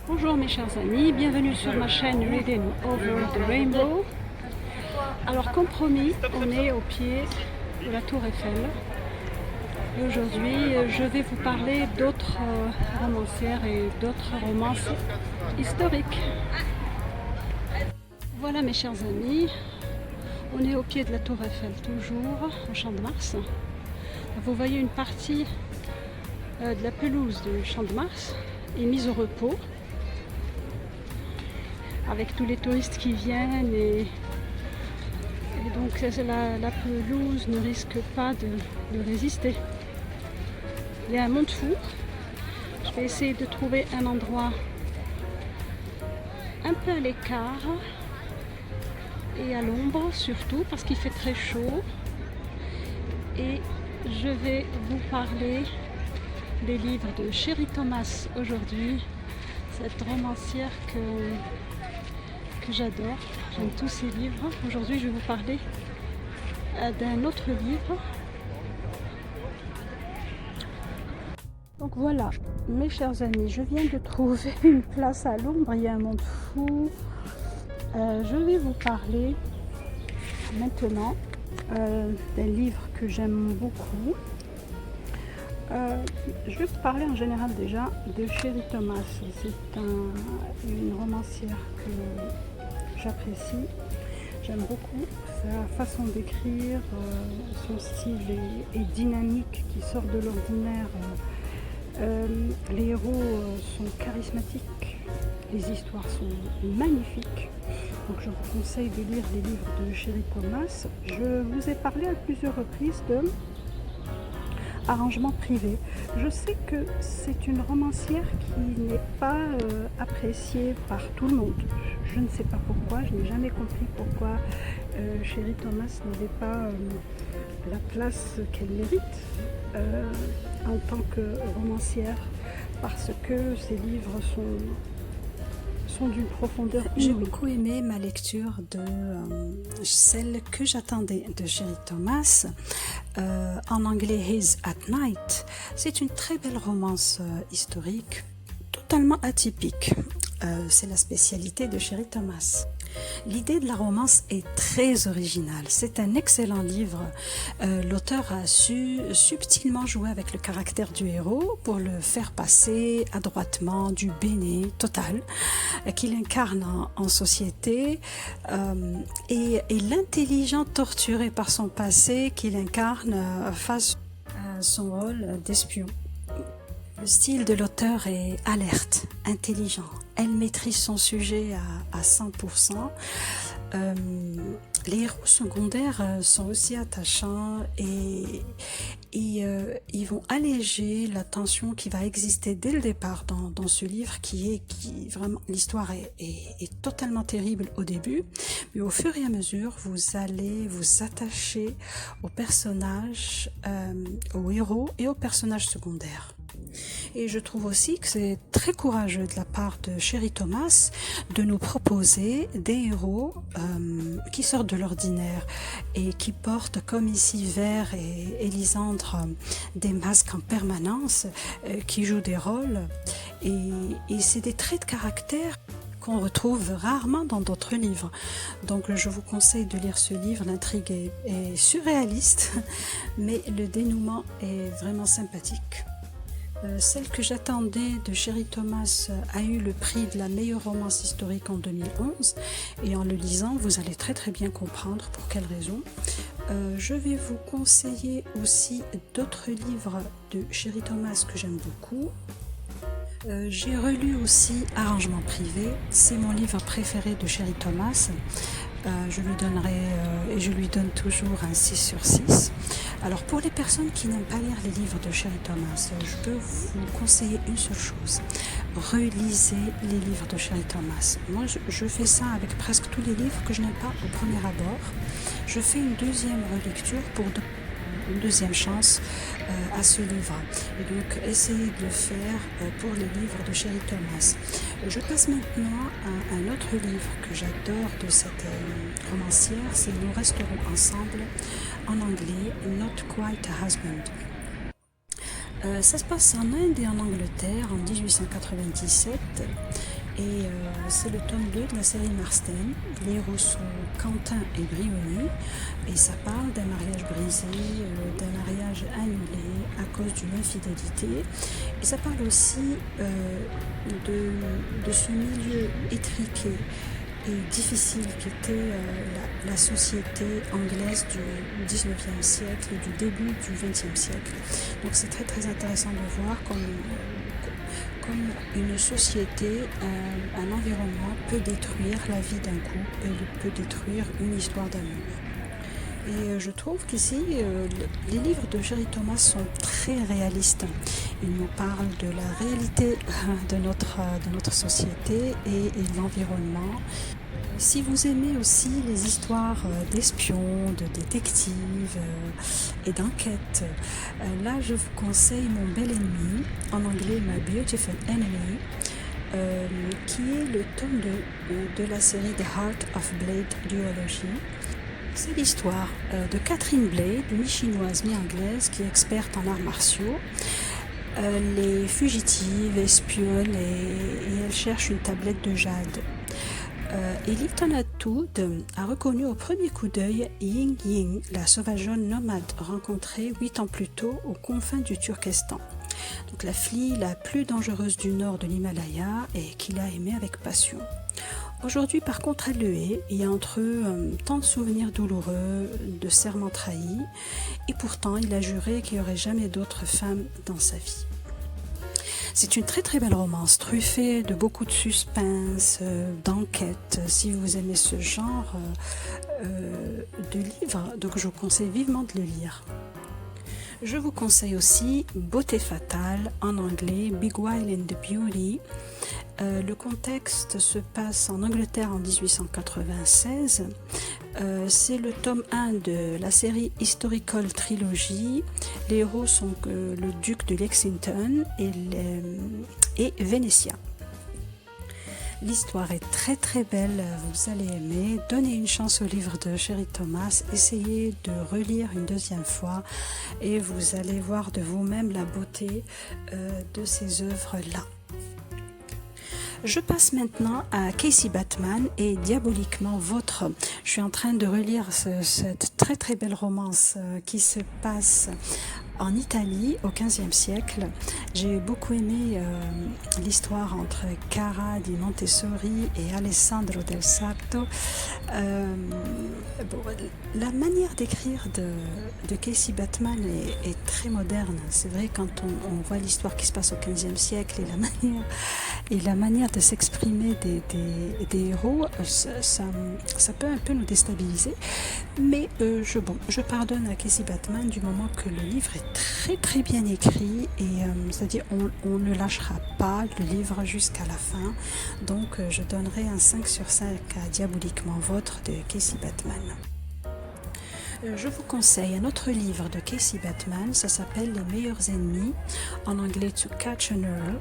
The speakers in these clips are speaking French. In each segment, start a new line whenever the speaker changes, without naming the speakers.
Bonjour mes chers amis, bienvenue sur ma chaîne Reading Over the Rainbow. Alors comme promis, on est au pied de la tour Eiffel. Et aujourd'hui, je vais vous parler d'autres romancières et d'autres romances historiques. Voilà mes chers amis, on est au pied de la tour Eiffel toujours, au Champ de Mars. Vous voyez une partie de la pelouse du Champ de Mars est mise au repos, avec tous les touristes qui viennent et donc la pelouse ne risque pas de résister. Il y a un monde fou. Je vais essayer de trouver un endroit un peu à l'écart et à l'ombre surtout parce qu'il fait très chaud. Et je vais vous parler des livres de Chéri Thomas aujourd'hui, cette romancière que j'adore. J'aime tous ses livres. Aujourd'hui, je vais vous parler d'un autre livre. Donc voilà, mes chers amis, je viens de trouver une place à l'ombre. Il y a un monde fou. Je vais vous parler maintenant d'un livre que j'aime beaucoup. Je vais vous parler en général déjà de Chéri Thomas. C'est une romancière que j'apprécie. J'aime beaucoup sa façon d'écrire, son style est dynamique, qui sort de l'ordinaire. Les héros sont charismatiques, les histoires sont magnifiques. Donc je vous conseille de lire les livres de Chéri Thomas. Je vous ai parlé à plusieurs reprises de Arrangement privé. Je sais que c'est une romancière qui n'est pas appréciée par tout le monde. Je ne sais pas pourquoi, je n'ai jamais compris pourquoi Chéri Thomas n'avait pas la place qu'elle mérite en tant que romancière, parce que ses livres sont d'une profondeur
J'ai
inouïe.
beaucoup aimé ma lecture de celle que j'attendais de Chéri Thomas, en anglais His at Night. C'est une très belle romance historique, totalement atypique. C'est la spécialité de Chéri Thomas. L'idée de la romance est très originale. C'est un excellent livre. L'auteur a su subtilement jouer avec le caractère du héros pour le faire passer adroitement du béné total qu'il incarne en société et l'intelligent torturé par son passé qu'il incarne face à son rôle d'espion. Le style de l'auteur est alerte, intelligent. Elle maîtrise son sujet à 100%. Les héros secondaires sont aussi attachants et ils vont alléger la tension qui va exister dès le départ dans ce livre qui vraiment, l'histoire est totalement terrible au début, mais au fur et à mesure, vous allez vous attacher aux personnages, aux héros et aux personnages secondaires. Et je trouve aussi que c'est très courageux de la part de Chéri Thomas de nous proposer des héros qui sortent de l'ordinaire et qui portent, comme ici Vert et Elisandre, des masques en permanence, qui jouent des rôles. Et c'est des traits de caractère qu'on retrouve rarement dans d'autres livres. Donc je vous conseille de lire ce livre. L'intrigue est surréaliste, mais le dénouement est vraiment sympathique. Celle que j'attendais de Chéri Thomas a eu le prix de la meilleure romance historique en 2011 et en le lisant vous allez très très bien comprendre pour quelles raisons. Je vais vous conseiller aussi d'autres livres de Chéri Thomas que j'aime beaucoup. J'ai relu aussi Arrangement privé, c'est mon livre préféré de Chéri Thomas. Je lui donnerai, et je lui donne toujours un 6 sur 6. Alors pour les personnes qui n'aiment pas lire les livres de Chéri Thomas, je peux vous conseiller une seule chose. Relisez les livres de Chéri Thomas. Moi je fais ça avec presque tous les livres que je n'aime pas au premier abord. Je fais une deuxième relecture pour une deuxième chance à ce livre. Et donc, essayez de le faire pour les livres de Chéri Thomas. Je passe maintenant à un autre livre que j'adore de cette romancière, c'est Nous resterons ensemble, en anglais, Not Quite a Husband. Ça se passe en Inde et en Angleterre en 1897 et c'est le tome 2 de la série Marston. Les héros sont Quentin et Briony et ça parle d'un mariage brisé, d'un mariage annulé à cause d'une infidélité et ça parle aussi de ce milieu étriqué et difficile qu'était la société anglaise du 19e siècle et du début du 20e siècle. Donc c'est très très intéressant de voir comme une société, un environnement peut détruire la vie d'un couple et peut détruire une histoire d'amour. Et je trouve qu'ici, les livres de Jerry Thomas sont très réalistes. Ils nous parlent de la réalité de notre société et de l'environnement. Si vous aimez aussi les histoires d'espions, de détectives et d'enquêtes, là je vous conseille Mon bel ennemi, en anglais My Beautiful Enemy, qui est le tome 2 de la série The Heart of Blade Duology. C'est l'histoire de Catherine Blade, une chinoise mi-anglaise qui est experte en arts martiaux. Elle est fugitive, espionne et elle cherche une tablette de jade. Et Lytton Atwood a reconnu au premier coup d'œil Ying Ying, la sauvageonne nomade rencontrée 8 ans plus tôt aux confins du Turkestan. Donc la fille la plus dangereuse du nord de l'Himalaya et qu'il a aimée avec passion. Aujourd'hui, par contre, elle le hait. Il y a entre eux tant de souvenirs douloureux, de serments trahis, et pourtant il a juré qu'il n'y aurait jamais d'autre femme dans sa vie. C'est une très très belle romance, truffée de beaucoup de suspense, d'enquête. Si vous aimez ce genre de livre, donc je vous conseille vivement de le lire. Je vous conseille aussi Beauté fatale, en anglais Big Wild and the Beauty. Le contexte se passe en Angleterre en 1896. C'est le tome 1 de la série Historical Trilogy. Les héros sont le duc de Lexington et Vénétia. L'histoire est très très belle, vous allez aimer. Donnez une chance au livre de Jerry Thomas, essayez de relire une deuxième fois et vous allez voir de vous-même la beauté de ces œuvres-là. Je passe maintenant à Casey Batman et Diaboliquement Vôtre. Je suis en train de relire cette très très belle romance qui se passe en Italie au XVe siècle. J'ai beaucoup aimé l'histoire entre Cara di Montessori et Alessandro del Sarto. La manière d'écrire de Casey Batman est très moderne. C'est vrai quand on voit l'histoire qui se passe au XVe siècle et la manière de s'exprimer des héros, ça peut un peu nous déstabiliser. Mais je pardonne à Casey Batman du moment que le livre est très très bien écrit et c'est-à-dire on ne lâchera pas le livre jusqu'à la fin. Donc je donnerai un 5 sur 5 à Diaboliquement Vôtre de Casey Batman. Je vous conseille un autre livre de Casey Batman, ça s'appelle Les meilleurs ennemis, en anglais To Catch an Earl.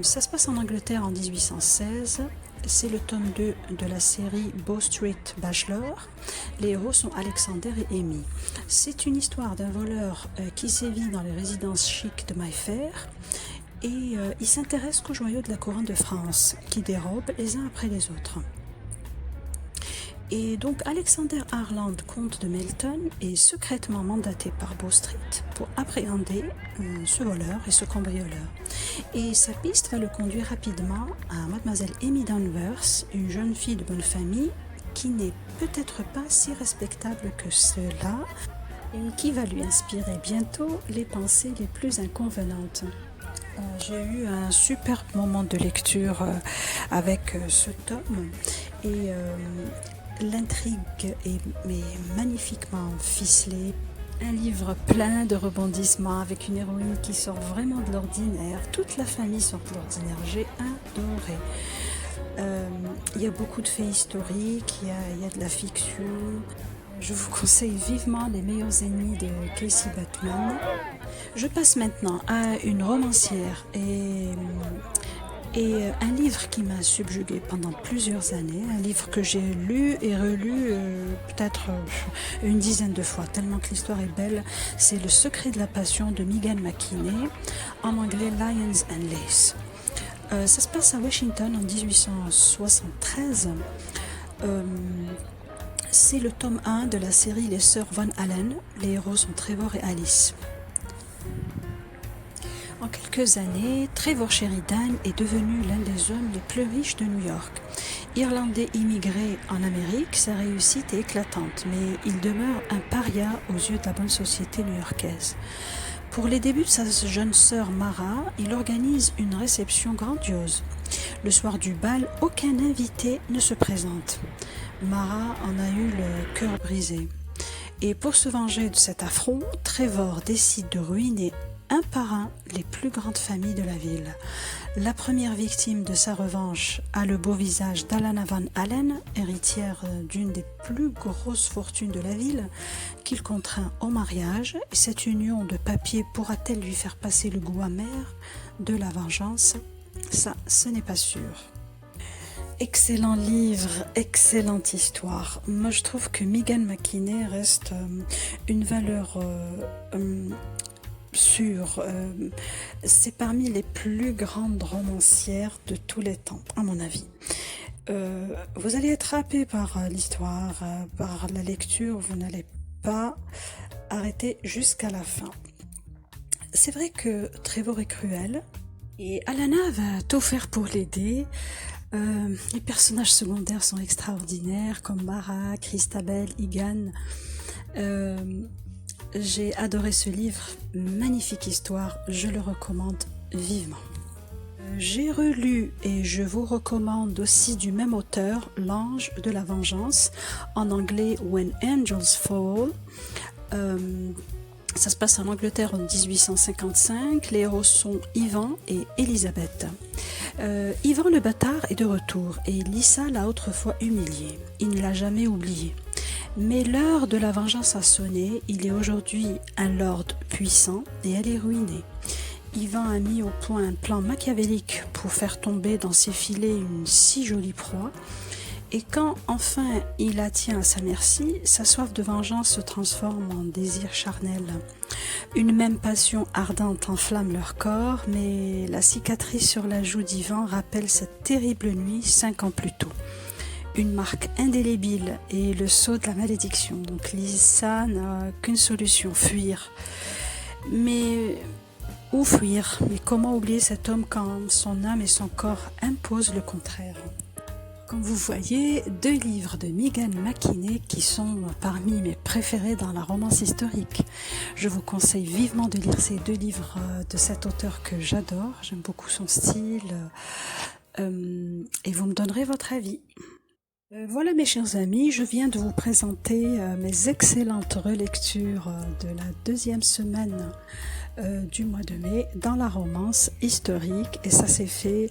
Ça se passe en Angleterre en 1816. C'est le tome 2 de la série Bow Street Bachelor. Les héros sont Alexander et Amy. C'est une histoire d'un voleur qui sévit dans les résidences chics de Mayfair et il s'intéresse qu'aux joyaux de la couronne de France qui dérobent les uns après les autres. Et donc Alexander Harland, comte de Melton, est secrètement mandaté par Bow Street pour appréhender ce voleur et ce cambrioleur. Et sa piste va le conduire rapidement à mademoiselle Amy Danvers, une jeune fille de bonne famille qui n'est peut-être pas si respectable que cela et qui va lui inspirer bientôt les pensées les plus inconvenantes. J'ai eu un superbe moment de lecture avec ce tome et l'intrigue est magnifiquement ficelée. Un livre plein de rebondissements avec une héroïne qui sort vraiment de l'ordinaire. Toute la famille sort de l'ordinaire. J'ai adoré. Il y a beaucoup de faits historiques, il y a de la fiction. Je vous conseille vivement Les meilleurs ennemis de Casey Batman. Je passe maintenant à une romancière et Et un livre qui m'a subjuguée pendant plusieurs années, un livre que j'ai lu et relu peut-être une dizaine de fois, tellement que l'histoire est belle, c'est Le secret de la passion de Megan McKinney, en anglais Lions and Lace. Ça se passe à Washington en 1873. C'est le tome 1 de la série Les Sœurs Van Allen. Les héros sont Trevor et Alice. En quelques années, Trevor Sheridan est devenu l'un des hommes les plus riches de New York. Irlandais immigré en Amérique, sa réussite est éclatante, mais il demeure un paria aux yeux de la bonne société new-yorkaise. Pour les débuts de sa jeune sœur Mara, il organise une réception grandiose. Le soir du bal, aucun invité ne se présente. Mara en a eu le cœur brisé. Et pour se venger de cet affront, Trevor décide de ruiner un par un les plus grandes familles de la ville. La première victime de sa revanche a le beau visage d'Alana Van Allen, héritière d'une des plus grosses fortunes de la ville, qu'il contraint au mariage. Et cette union de papier pourra-t-elle lui faire passer le goût amer de la vengeance? Ça, ce n'est pas sûr. Excellent livre, excellente histoire. Moi, je trouve que Megan McKinney reste une valeur sûre. C'est parmi les plus grandes romancières de tous les temps, à mon avis. Vous allez être happé par l'histoire, par la lecture, vous n'allez pas arrêter jusqu'à la fin. C'est vrai que Trevor est cruel et Alana va tout faire pour l'aider. Les personnages secondaires sont extraordinaires, comme Mara, Christabel, Egan. J'ai adoré ce livre, magnifique histoire, je le recommande vivement. J'ai relu et je vous recommande aussi du même auteur, L'Ange de la Vengeance, en anglais When Angels Fall. Ça se passe en Angleterre en 1855. Les héros sont Ivan et Elisabeth. Ivan le bâtard est de retour et Lisa l'a autrefois humilié. Il ne l'a jamais oublié. Mais l'heure de la vengeance a sonné. Il est aujourd'hui un lord puissant et elle est ruinée. Ivan a mis au point un plan machiavélique pour faire tomber dans ses filets une si jolie proie. Et quand enfin il la tient à sa merci, sa soif de vengeance se transforme en désir charnel. Une même passion ardente enflamme leur corps, mais la cicatrice sur la joue d'Ivan rappelle cette terrible nuit 5 ans plus tôt. Une marque indélébile et le sceau de la malédiction. Donc Lisa n'a qu'une solution, fuir. Mais où fuir? Mais comment oublier cet homme quand son âme et son corps imposent le contraire? Comme vous voyez, 2 livres de Megan McKinney qui sont parmi mes préférés dans la romance historique. Je vous conseille vivement de lire ces 2 livres de cet auteur que j'adore. J'aime beaucoup son style et vous me donnerez votre avis. Voilà mes chers amis, je viens de vous présenter mes excellentes relectures de la 2e semaine du mois de mai dans la romance historique et ça s'est fait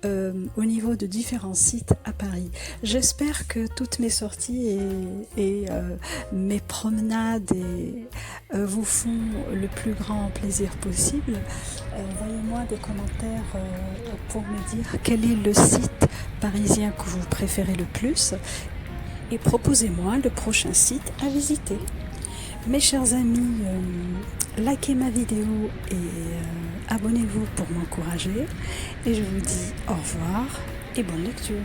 au niveau de différents sites à Paris. J'espère que toutes mes sorties et mes promenades vous font le plus grand plaisir possible. Envoyez-moi des commentaires pour me dire quel est le site parisien que vous préférez le plus et proposez-moi le prochain site à visiter. Mes chers amis, likez ma vidéo et abonnez-vous pour m'encourager. Et je vous dis au revoir et bonne lecture.